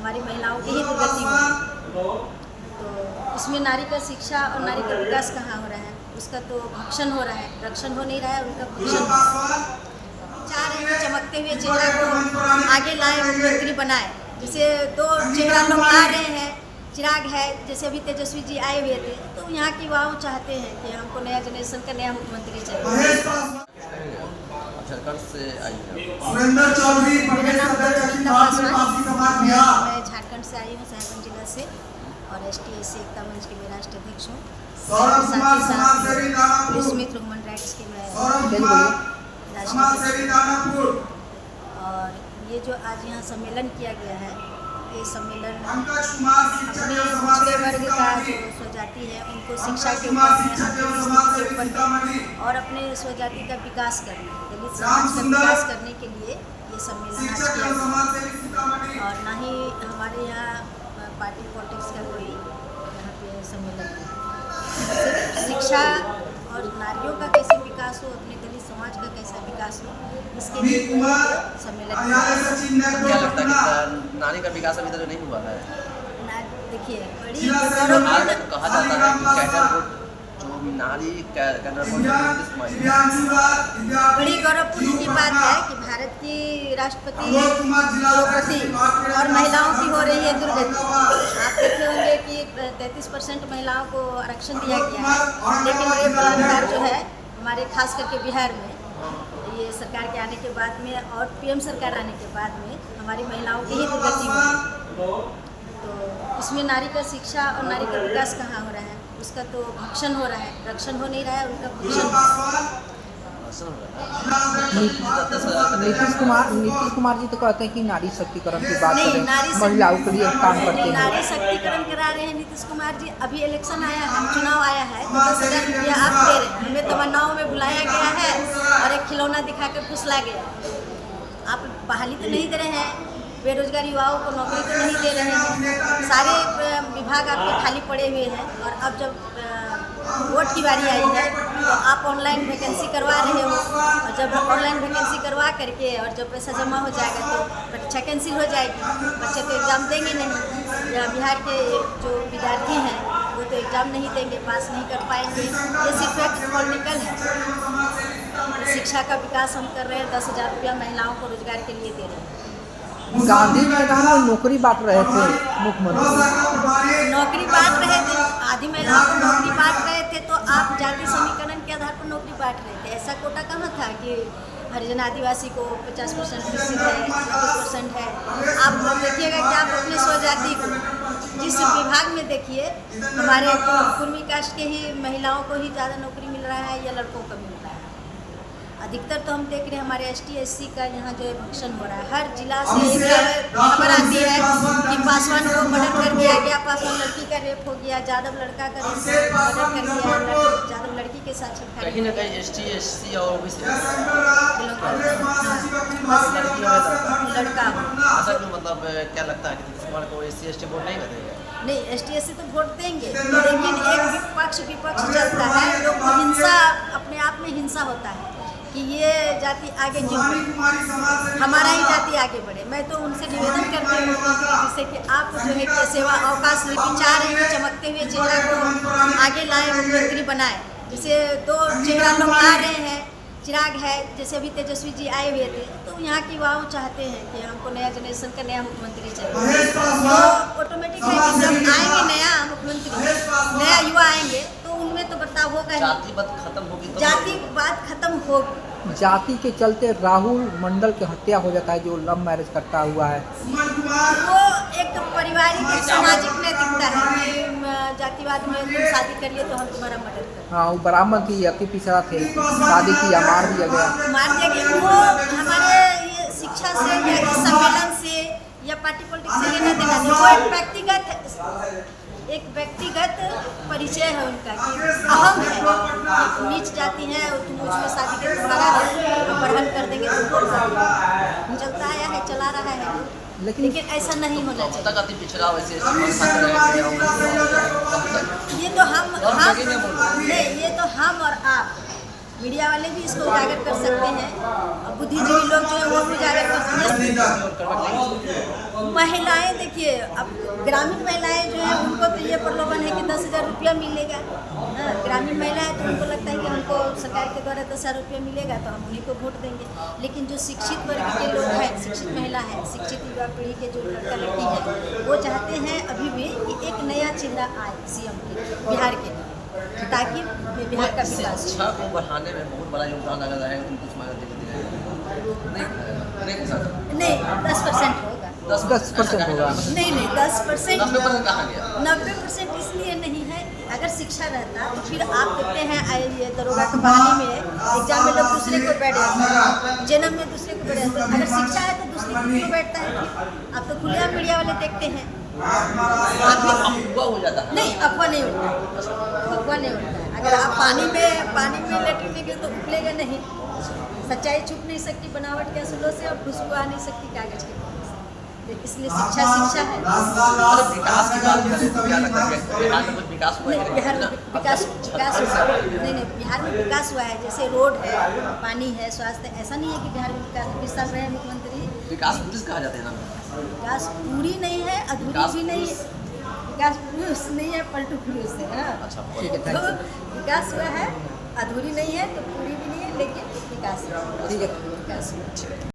हमारी महिलाओं की ही दुर्गति होगी। तो इसमें नारी का शिक्षा और नारी का विकास कहाँ हो रहा है, उसका तो भक्षण हो रहा है, रक्षण हो नहीं रहा है, उनका भक्षण हो रहा है। चाह रहे हैं चमकते हुए चेहरा को आगे लाए, मुख्यमंत्री बनाए। जैसे दो चेहरा लोग आ रहे हैं, चिराग है, जैसे अभी तेजस्वी जी आए हुए थे, तो यहाँ की युवाओं चाहते हैं कि हमको नया जनरेशन का नया मुख्यमंत्री चाहिए। झारखंड से आई है। मेरा नाम गीता पासवान, मैं झारखंड से आई हूँ, साहिबगंज जिला से, और ST/SC एकता मंच के मैं राष्ट्र अध्यक्ष हूँ। स्मिथ ह्यूमन राइट्स के मैं और ये जो आज यहाँ सम्मेलन किया गया है, ये सम्मेलन अपने पिछड़े वर्ग का जो स्वजाति है उनको शिक्षा के ऊपर में, आर्थिक के ऊपर में, और अपने स्वजाति का विकास करने, दलित समाज का विकास करने के लिए ये सम्मेलन आज किया गया। और ना ही हमारे यहाँ पार्टी पॉलिटिक्स का कोई यहाँ पे सम्मेलन है। सिर्फ शिक्षा और नारियों का कैसे विकास हो, अपने दलित समाज का कैसा विकास हो, इसके लिए सम्मेलन। क्या लगता है कि नारी का विकास अभी तक नहीं हुआ है? देखिए, बड़ी गौरवपूर्ण कहा जाता है कि कैडर वोट जो नारी कैडर वोट बड़ी गौरवपूर्ण की बात है कि भारत की राष्ट्रपति द्रौपदी और महिलाओं की हो रही है दुर्गति। आप देखे होंगे कि 33% महिलाओं को आरक्षण दिया गया है, लेकिन ये बलात्कार जो है हमारे खास करके बिहार में, ये सरकार के आने के बाद में और PM सरकार आने के बाद में हमारी महिलाओं की ही दुर्गति होगी। तो इसमें नारी का शिक्षा और नारी का विकास कहाँ हो रहा है, उसका तो भक्षण हो रहा है, रक्षण हो नहीं रहा है, उनका भक्षण। नीतीश कुमार जी तो कहते हैं कि नारी शक्तिकरण की बात करें, महिलाओं के लिए काम करते हैं। नारी शक्तिकरण करा रहे हैं नीतीश कुमार जी। अभी इलेक्शन आया है, चुनाव आया है, तो 10,000 रुपया आप दे रहे हैं, हमें तमन्नाओं में बुलाया गया है और एक खिलौना दिखाकर फुसला गया। आप बहाली तो नहीं दे रहे हैं, बेरोजगार युवाओं को नौकरी तो नहीं दे रहे हैं, सारे विभाग आपके खाली पड़े हुए हैं। और अब जब वोट की बारी आई है तो आप ऑनलाइन वैकेंसी करवा रहे हो, और जब ऑनलाइन वैकेंसी करवा करके और जब पैसा जमा हो जाएगा तो परीक्षा कैंसिल हो जाएगी, बच्चे तो एग्ज़ाम देंगे नहीं। या बिहार के जो विद्यार्थी हैं वो तो एग्ज़ाम नहीं देंगे, पास नहीं कर पाएंगे। ये सिर्फ एक पॉलिटिकल है। शिक्षा का विकास हम कर रहे हैं, 10,000 रुपया महिलाओं को रोजगार के लिए दे रहे हैं। गांधी मैदान में नौकरी बांट रहे थे मुख्यमंत्री, नौकरी बांट रहे थे, आधी महिलाओं को नौकरी बांट रहे थे, तो आप जाति समीकरण के आधार पर नौकरी बांट रहे थे। ऐसा कोटा कहाँ था कि हरिजन आदिवासी को 50% निश्चित है, 25% है। आप देखिएगा कि आप अपने स्वजाति को जिस विभाग में देखिए, हमारे कुर्मी कास्ट के ही महिलाओं को ही ज़्यादा नौकरी मिल रहा है या लड़कों को मिल रहा है। अधिकतर तो हम देख रहे हैं हमारे ST/SC का यहाँ जो है भक्षण हो रहा है। हर जिला से एक खबर आती है कि पासवान को मर्डर कर दिया गया, पासवान लड़की का रेप हो गया, यादव लड़का का रेप मर्डर कर दिया, यादव लड़की के साथ छेड़खानी। कहीं ना कहीं ST/SC और OBC लड़का ऐसा क्यों, मतलब क्या लगता है कि नीतीश कुमार को SC/ST वोट नहीं करेगा? नहीं, ST/SC तो वोट देंगे, लेकिन एक विपक्ष चलता है, लोग को हिंसा, अपने आप में हिंसा होता है कि ये जाति आगे क्यों बढ़े, हमारा ही जाति आगे बढ़े। मैं तो उनसे निवेदन करती हूँ जिससे कि आप जो है कि सेवा अवकाश लेके चाह रहे हैं चमकते हुए चेहरा को आगे लाए, मुख्यमंत्री बनाए। जैसे दो चेहरा लोग आ रहे हैं, चिराग है, जैसे अभी तेजस्वी जी आए हुए थे, तो यहाँ की युवाओं चाहते हैं कि हमको नया जनरेशन का नया मुख्यमंत्री चाहिए। तो ऑटोमेटिक है कि जब आएंगे नया मुख्यमंत्री, नया युवा आएंगे, तो उनमें तो बदलाव होगा ही। जातिवाद खत्म होगी तो जातिवाद खत्म होगी। जाति के चलते राहुल मंडल की हत्या हो जाता है, जो लव मैरिज करता हुआ है। वो एक पारिवारिक एक सामाजिक नैतिकता है कि जातिवाद में तुम शादी करिए तो हम तुम्हारा मर्डर करें। हाँ, वो ब्राह्मण थी, अति पिछड़ा थे, शादी किया, मार दिया गया। वो हमारे ये शिक्षा से या इस सम्मेलन से या पार्टी पॉलिटिक्स से लेना देना नहीं, वो एक व्यक्तिगत परिचय है उनका कि अहम है, नीच जाति है, तुम उसमें शादी के तुम्हारा अपहरण कर देंगे, तुमको चलता आया है, चला रहा है, लेकिन ऐसा नहीं होना चाहिए। अति पिछड़ा वैसे ये तो हम नहीं, ये तो हम और आप मीडिया वाले भी इसको उजागर कर सकते हैं और बुद्धिजीवी लोग जो है वो भी उजागर कर सकते हैं। महिलाएं देखिए, अब ग्रामीण महिलाएं जो है उनको तो ये प्रलोभन है कि 10,000 रुपया मिलेगा। हाँ, ग्रामीण महिलाएं तो उनको लगता है कि हमको सरकार के द्वारा 10,000 रुपया मिलेगा तो हम उन्हीं को वोट देंगे। लेकिन जो शिक्षित वर्ग के लोग हैं, शिक्षित महिला है, शिक्षित युवा पीढ़ी के जो लड़का लड़की है, वो चाहते हैं अभी भी कि एक नया चेहरा आए सीएम के बिहार के लिए, ताकि बिहार का विकास हो। शिक्षा को बढ़ाने में बहुत बड़ा योगदान अगर रहे उनको समाज नहीं 10% होगा। 10% होगा। नहीं 10% 90% कहाँ गया? 90% इसलिए नहीं है, अगर शिक्षा रहता तो फिर आप देखते हैं ये दरोगा के बहाली में एग्जाम में लोग दूसरे को बैठ जाते हैं, जन्म में दूसरे को बैठ जाते हैं। अगर शिक्षा है तो दूसरे को क्यों बैठता है? फिर आप तो खुलिया मीडिया वाले देखते हैं। अफवाह हो जाता है। नहीं, अफवाह नहीं होता है, अफवाह नहीं होता है। अगर आप पानी में लेटेंगे तो उबलेगा नहीं। सच्चाई छुप नहीं सकती बनावट के असलों से, और खुशबू आ नहीं सकती कागज के पन्ने से। इसलिए शिक्षा है। विकास की बात करें तो क्या लगता है बिहार में कुछ विकास हुआ है? बिहार में विकास हुआ नहीं, बिहार में विकास हुआ है। जैसे रोड है, पानी है, स्वास्थ्य, ऐसा नहीं है कि बिहार में विकास 20 साल रहे मुख्यमंत्री। विकास पुलिस कहा जाता है ना? विकास पूरी नहीं है, अधूरी भी नहीं है। विकास पुरुष नहीं है, पलटू पुरुष है। अच्छा, ठीक है, थैंक तो विकास हुआ है, अधूरी नहीं है तो पूरी भी नहीं है, लेकिन विकास है। ठीक है। विकास हुआ।